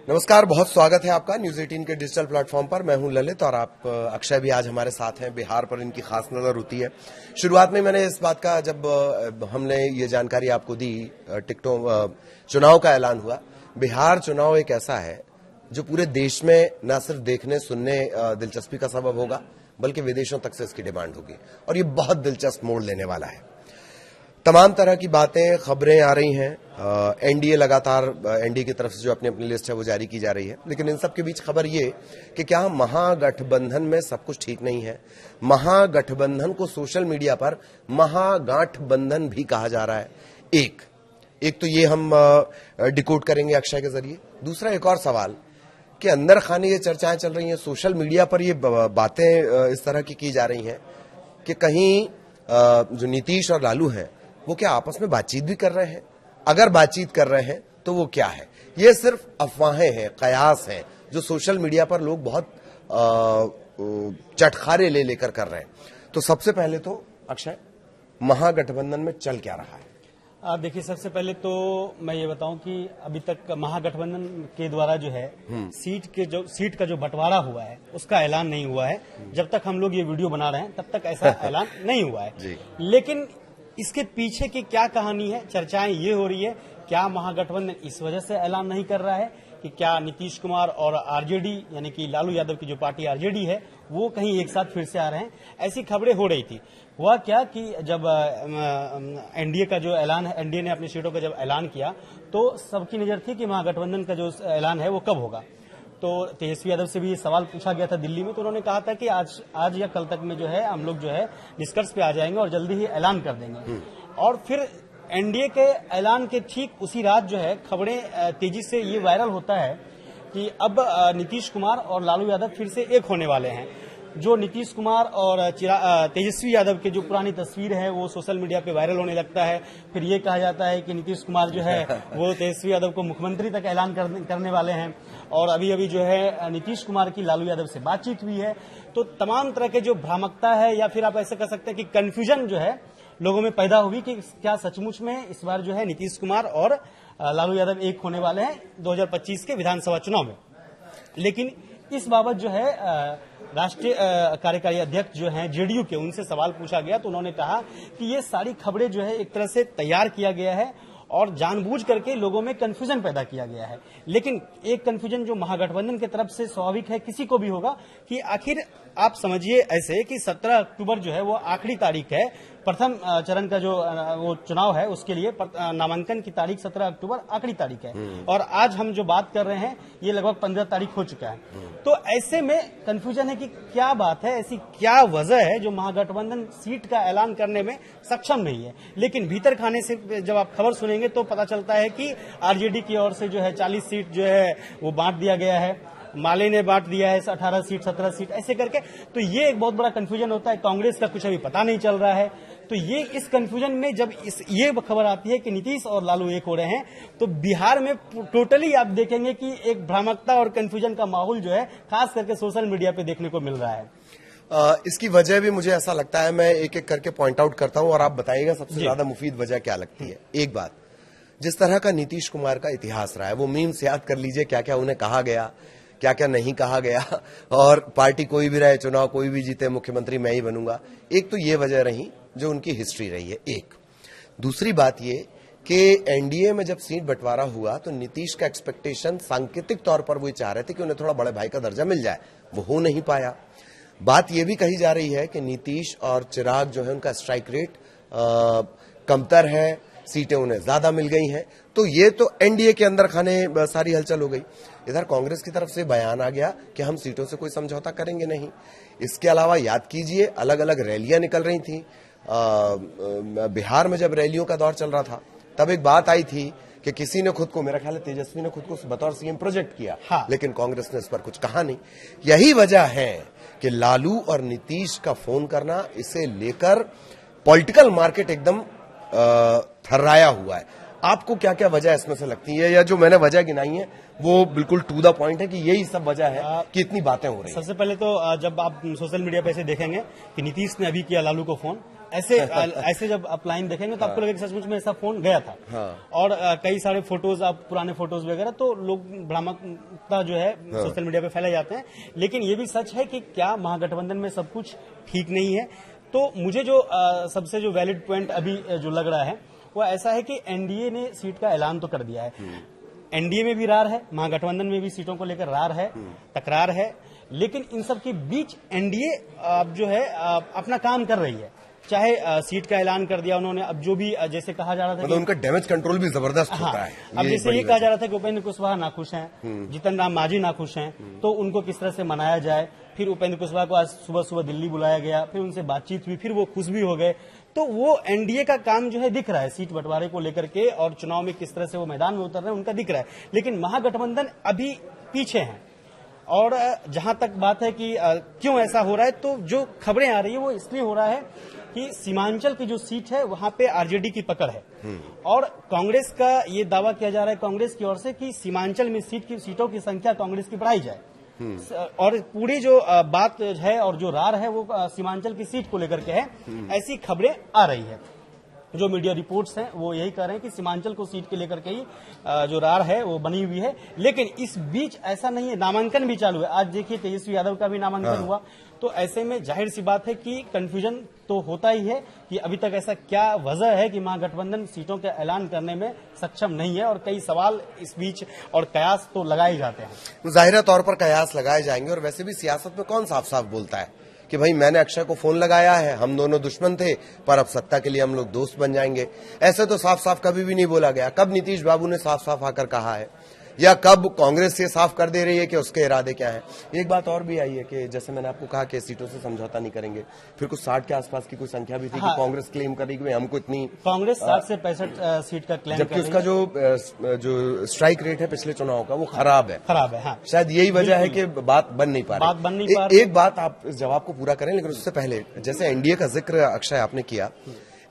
नमस्कार, बहुत स्वागत है आपका न्यूज 18 के डिजिटल प्लेटफॉर्म पर। मैं हूं ललित और आप अक्षय भी आज हमारे साथ हैं। बिहार पर इनकी खास नजर होती है। शुरुआत में मैंने इस बात का, जब हमने ये जानकारी आपको दी, चुनाव का ऐलान हुआ। बिहार चुनाव एक ऐसा है जो पूरे देश में न सिर्फ देखने सुनने दिलचस्पी का सबब होगा, बल्कि विदेशों तक से इसकी डिमांड होगी और ये बहुत दिलचस्प मोड़ लेने वाला है। तमाम तरह की बातें, खबरें आ रही हैं। एनडीए लगातार, एनडीए की तरफ से जो अपनी अपनी लिस्ट है वो जारी की जा रही है, लेकिन इन सब के बीच खबर ये कि क्या महागठबंधन में सब कुछ ठीक नहीं है। महागठबंधन को सोशल मीडिया पर महागाठबंधन भी कहा जा रहा है। एक तो ये हम डिकोड करेंगे अक्षय के जरिए। दूसरा एक और सवाल कि अंदर खाने ये चर्चाएं चल रही हैं, सोशल मीडिया पर ये बातें इस तरह की जा रही हैं कि कहीं जो नीतीश और लालू हैं वो क्या आपस में बातचीत भी कर रहे हैं। अगर बातचीत कर रहे हैं तो वो क्या है। ये सिर्फ अफवाहें हैं, कयास हैं, जो सोशल मीडिया पर लोग बहुत चटखारे ले लेकर कर रहे हैं। तो सबसे पहले तो अक्षय, महागठबंधन में चल क्या रहा है? देखिए, सबसे पहले तो मैं ये बताऊं कि अभी तक महागठबंधन के द्वारा जो है सीट का जो बंटवारा हुआ है उसका ऐलान नहीं हुआ है। जब तक हम लोग ये वीडियो बना रहे हैं तब तक ऐसा ऐलान नहीं हुआ है। लेकिन इसके पीछे की क्या कहानी है, चर्चाएं ये हो रही है, क्या महागठबंधन इस वजह से ऐलान नहीं कर रहा है कि क्या नीतीश कुमार और आरजेडी यानी कि लालू यादव की जो पार्टी आरजेडी है वो कहीं एक साथ फिर से आ रहे हैं। ऐसी खबरें हो रही थी। हुआ क्या कि जब एनडीए का जो ऐलान है, एनडीए ने अपनी सीटों का जब ऐलान किया तो सबकी नजर थी कि महागठबंधन का जो ऐलान है वो कब होगा। तो तेजस्वी यादव से भी ये सवाल पूछा गया था दिल्ली में, तो उन्होंने कहा था कि आज या कल तक में जो है हम लोग जो है निष्कर्ष पे आ जाएंगे और जल्दी ही ऐलान कर देंगे। और फिर एनडीए के ऐलान के ठीक उसी रात जो है खबरें तेजी से ये वायरल होता है कि अब नीतीश कुमार और लालू यादव फिर से एक होने वाले हैं। जो नीतीश कुमार और तेजस्वी यादव की जो पुरानी तस्वीर है वो सोशल मीडिया पे वायरल होने लगता है। फिर ये कहा जाता है कि नीतीश कुमार जो है वो तेजस्वी यादव को मुख्यमंत्री तक ऐलान करने वाले हैं। और अभी जो है नीतीश कुमार की लालू यादव से बातचीत हुई है। तो तमाम तरह के जो भ्रामकता है या फिर आप ऐसे कह सकते हैं कि कंफ्यूजन जो है लोगों में पैदा हुई कि क्या सचमुच में इस बार जो है नीतीश कुमार और लालू यादव एक होने वाले हैं 2025 के विधानसभा चुनाव में। लेकिन इस बाबत जो है राष्ट्रीय कार्यकारी अध्यक्ष जो हैं जेडीयू के, उनसे सवाल पूछा गया तो उन्होंने कहा कि ये सारी खबरें जो है एक तरह से तैयार किया गया है और जानबूझ करके लोगों में कंफ्यूजन पैदा किया गया है। लेकिन एक कंफ्यूजन जो महागठबंधन की तरफ से स्वाभाविक है, किसी को भी होगा कि आखिर आप समझिए ऐसे कि 17 अक्टूबर जो है वो आखिरी तारीख है। प्रथम चरण का जो वो चुनाव है उसके लिए नामांकन की तारीख 17 अक्टूबर आखिरी तारीख है और आज हम जो बात कर रहे हैं ये लगभग 15 तारीख हो चुका है। तो ऐसे में कंफ्यूजन है कि क्या बात है, ऐसी क्या वजह है जो महागठबंधन सीट का ऐलान करने में सक्षम नहीं है। लेकिन भीतर खाने से जब आप खबर सुनेंगे तो पता चलता है कि आरजेडी की ओर से जो है 40 सीट जो है वो बांट दिया गया है, माले ने बांट दिया है 18 सीट 17 सीट ऐसे करके। तो ये एक बहुत बड़ा कंफ्यूजन होता है। कांग्रेस का कुछ अभी पता नहीं चल रहा है। तो ये इस कंफ्यूजन में जब ये खबर आती है कि नीतीश और लालू एक हो रहे हैं तो बिहार में टोटली आप देखेंगे कि एक भ्रामकता और कंफ्यूजन का माहौल जो है खास करके सोशल मीडिया पे देखने को मिल रहा है। इसकी वजह भी मुझे ऐसा लगता है, मैं एक एक करके पॉइंट आउट करता हूं और आप बताइएगा सबसे ज्यादा मुफीद वजह क्या लगती है। एक बात, जिस तरह का नीतीश कुमार का इतिहास रहा है, वो मीम्स याद कर लीजिए, क्या क्या उन्हें कहा गया, क्या क्या नहीं कहा गया, और पार्टी कोई भी रहे, चुनाव कोई भी जीते, मुख्यमंत्री मैं ही बनूंगा। एक तो ये वजह रही जो उनकी हिस्ट्री रही है। एक दूसरी बात ये कि एनडीए में जब सीट बंटवारा हुआ तो नीतीश का एक्सपेक्टेशन सांकेतिक तौर पर वो चाह रहे थे कि उन्हें थोड़ा बड़े भाई का दर्जा मिल जाए, वो हो नहीं पाया। बात यह भी कही जा रही है कि नीतीश और चिराग जो है उनका स्ट्राइक रेट कमतर है, सीटें उन्हें ज्यादा मिल गई हैं। तो ये तो एनडीए के अंदर खाने सारी हलचल हो गई। इधर कांग्रेस की तरफ से बयान आ गया कि हम सीटों से कोई समझौता करेंगे नहीं। इसके अलावा याद कीजिए अलग अलग रैलियां निकल रही थी। बिहार में जब रैलियों का दौर चल रहा था तब एक बात आई थी कि किसी ने खुद को, मेरा ख्याल है तेजस्वी ने खुद को बतौर सीएम प्रोजेक्ट किया। हाँ। लेकिन कांग्रेस ने इस पर कुछ कहा नहीं। यही वजह है कि लालू और नीतीश का फोन करना, इसे लेकर पॉलिटिकल मार्केट एकदम थर्राया हुआ है। आपको क्या क्या वजह इसमें से लगती है, या जो मैंने वजह गिनाई है वो बिल्कुल टू द पॉइंट है कि यही सब वजह है कि इतनी बातें हो रही हैं? सबसे पहले तो जब आप सोशल मीडिया पे ऐसे देखेंगे कि नीतीश ने अभी किया लालू को फोन, ऐसे जब आप लाइन देखेंगे तो आपको लगेगा सचमुच में ऐसा फोन गया था। हाँ। और कई सारे फोटोज, आप पुराने फोटोज वगैरह तो लोग भ्रामकता जो है सोशल मीडिया पे फैलाए जाते हैं, लेकिन ये भी सच है कि क्या महागठबंधन में सब कुछ ठीक नहीं है। तो मुझे जो सबसे जो वैलिड पॉइंट अभी जो लग रहा है वो ऐसा है कि एनडीए ने सीट का ऐलान तो कर दिया है। एनडीए में भी रार है, महागठबंधन में भी सीटों को लेकर रार है, तकरार है, लेकिन इन सब के बीच एनडीए जो है अपना काम कर रही है। चाहे सीट का ऐलान कर दिया उन्होंने, अब जो भी जैसे कहा जा रहा था मतलब उनका डैमेज कंट्रोल भी जबरदस्त होता है। अब जैसे ये कहा जा रहा था कि उपेंद्र कुशवाहा नाखुश हैं, जीतन राम मांझी नाखुश हैं, तो उनको किस तरह से मनाया जाए। फिर उपेंद्र कुशवाहा को आज सुबह सुबह दिल्ली बुलाया गया, फिर उनसे बातचीत हुई, फिर वो खुश भी हो गए। तो वो एनडीए का काम जो है दिख रहा है सीट बंटवारे को लेकर के, और चुनाव में किस तरह से वो मैदान में उतर रहे हैं उनका दिख रहा है। लेकिन महागठबंधन अभी पीछे है। और जहां तक बात है कि क्यों ऐसा हो रहा है, तो जो खबरें आ रही है वो इसलिए हो रहा है कि सीमांचल की जो सीट है वहां पे आरजेडी की पकड़ है। और कांग्रेस का ये दावा किया जा रहा है कांग्रेस की ओर से कि सीमांचल में सीटों की संख्या कांग्रेस की बढ़ाई जाए। और पूरी जो बात है और जो रार है वो सीमांचल की सीट को लेकर के है, ऐसी खबरें आ रही है। जो मीडिया रिपोर्ट्स हैं वो यही कह रहे हैं कि सीमांचल को सीट के लेकर के ही जो रार है वो बनी हुई है। लेकिन इस बीच ऐसा नहीं है, नामांकन भी चालू है। आज देखिए तेजस्वी यादव का भी नामांकन हुआ। तो ऐसे में जाहिर सी बात है कि कंफ्यूजन तो होता ही है कि अभी तक ऐसा क्या वजह है कि महागठबंधन सीटों का ऐलान करने में सक्षम नहीं है। और कई सवाल इस बीच और कयास तो लगाए जाते हैं। जाहिर तौर पर कयास लगाए जाएंगे। और वैसे भी सियासत में कौन साफ साफ बोलता है कि भाई मैंने अक्षय को फोन लगाया है, हम दोनों दुश्मन थे, पर अब सत्ता के लिए हम लोग दोस्त बन जाएंगे। ऐसे तो साफ साफ कभी भी नहीं बोला गया। कब नीतीश बाबू ने साफ साफ आकर कहा है, या कब कांग्रेस ये साफ कर दे रही है कि उसके इरादे क्या हैं। एक बात और भी आई है कि जैसे मैंने आपको कहा कि सीटों से समझौता नहीं करेंगे, फिर कुछ 60 के आसपास की कोई संख्या भी थी कि कांग्रेस क्लेम कर रही कि हमको इतनी, कांग्रेस 60 से 65 सीट का क्लेम, जबकि उसका जो स्ट्राइक रेट है पिछले चुनाव का वो खराब है। हाँ। शायद यही वजह है कि बात बन नहीं पा रही। एक बात आप इस जवाब को पूरा करें, लेकिन उससे पहले जैसे एनडीए का जिक्र अक्षय आपने किया,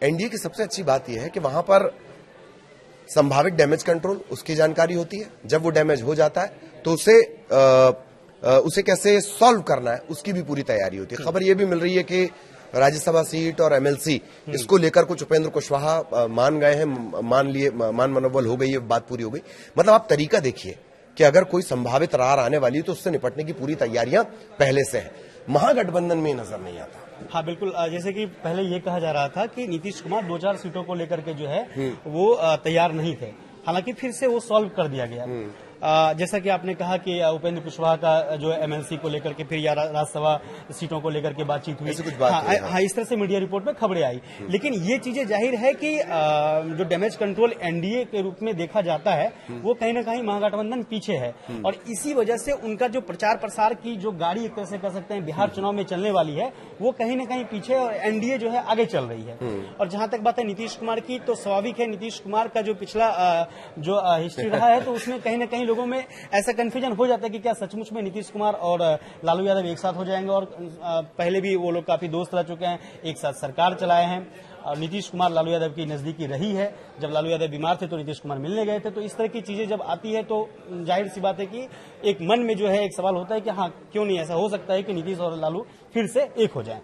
एनडीए की सबसे अच्छी बात यह है कि वहां पर संभावित डैमेज कंट्रोल उसकी जानकारी होती है। जब वो डैमेज हो जाता है तो उसे कैसे सॉल्व करना है उसकी भी पूरी तैयारी होती है। खबर ये भी मिल रही है कि राज्यसभा सीट और एमएलसी इसको लेकर कुछ उपेंद्र कुशवाहा मान गए हैं, मान मनोबल हो गई है, बात पूरी हो गई। मतलब आप तरीका देखिए कि अगर कोई संभावित रार आने वाली है तो उससे निपटने की पूरी तैयारियां पहले से हैं। महागठबंधन में नजर नहीं आता। हाँ बिल्कुल, जैसे कि पहले ये कहा जा रहा था कि नीतीश कुमार 2-4 सीटों को लेकर के जो है वो तैयार नहीं थे, हालांकि फिर से वो सॉल्व कर दिया गया। जैसा कि आपने कहा कि उपेंद्र कुशवाहा का जो एमएलसी को लेकर के फिर या राज्यसभा सीटों को लेकर के बातचीत हुई, कुछ बात हाँ, इस तरह से मीडिया रिपोर्ट में खबरें आई। लेकिन ये चीजें जाहिर है कि जो डैमेज कंट्रोल एनडीए के रूप में देखा जाता है वो कहीं ना कहीं महागठबंधन पीछे है। और इसी वजह से उनका जो प्रचार प्रसार की जो गाड़ी एक तरह से कह सकते हैं बिहार चुनाव में चलने वाली है वो कहीं ना कहीं पीछे, और एनडीए जो है आगे चल रही है। और जहां तक बात है नीतीश कुमार की, तो स्वाभाविक है नीतीश कुमार का जो पिछला जो हिस्ट्री रहा है तो उसमें कहीं ना कहीं लोगों में ऐसा कंफ्यूजन हो जाता है कि क्या सचमुच में नीतीश कुमार और लालू यादव एक साथ हो जाएंगे। और पहले भी वो लोग काफी दोस्त रह चुके हैं, एक साथ सरकार चलाए हैं। और नीतीश कुमार लालू यादव की नजदीकी रही है। जब लालू यादव बीमार थे तो नीतीश कुमार मिलने गए थे। तो इस तरह की चीजें जब आती है तो जाहिर सी बात है कि एक मन में जो है एक सवाल होता है कि हाँ, क्यों नहीं ऐसा हो सकता है कि नीतीश और लालू फिर से एक हो जाए।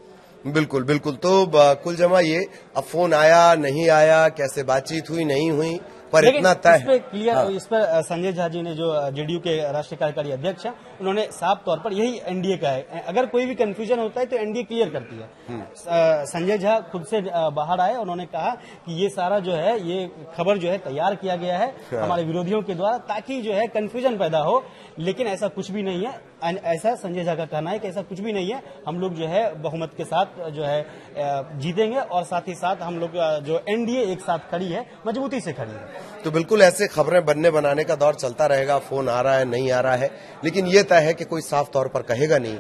बिल्कुल बिल्कुल। तो कुल जमा ये, अब फोन आया नहीं आया, कैसे बातचीत हुई नहीं हुई, पर इतना तय इस पे क्लियर, इस पर संजय झा जी ने जो जेडीयू के राष्ट्रीय कार्यकारी अध्यक्ष हैं उन्होंने साफ तौर पर यही एनडीए का है, अगर कोई भी कंफ्यूजन होता है तो एनडीए क्लियर करती है। संजय झा खुद से बाहर आए, उन्होंने कहा कि ये सारा जो है ये खबर जो है तैयार किया गया है हमारे विरोधियों के द्वारा ताकि जो है कंफ्यूजन पैदा हो, लेकिन ऐसा कुछ भी नहीं है। ऐसा संजय झा का कहना है कि ऐसा कुछ भी नहीं है, हम लोग जो है बहुमत के साथ जो है जीतेंगे, और साथ ही साथ हम लोग जो एनडीए एक साथ खड़ी है, मजबूती से खड़ी है। तो बिल्कुल ऐसे खबरें बनने बनाने का दौर चलता रहेगा। फोन आ रहा है नहीं आ रहा है, लेकिन ये तय है कि कोई साफ तौर पर कहेगा नहीं।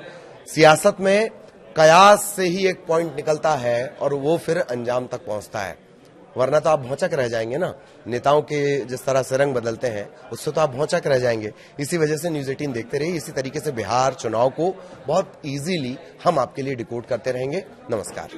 सियासत में कयास से ही एक पॉइंट निकलता है और वो फिर अंजाम तक पहुंचता है, वरना तो आप भौचक रह जाएंगे ना। नेताओं के जिस तरह से रंग बदलते हैं उससे तो आप भौचक रह जाएंगे। इसी वजह से न्यूज 18 देखते रहिए। इसी तरीके से बिहार चुनाव को बहुत इजीली हम आपके लिए डिकोड करते रहेंगे। नमस्कार।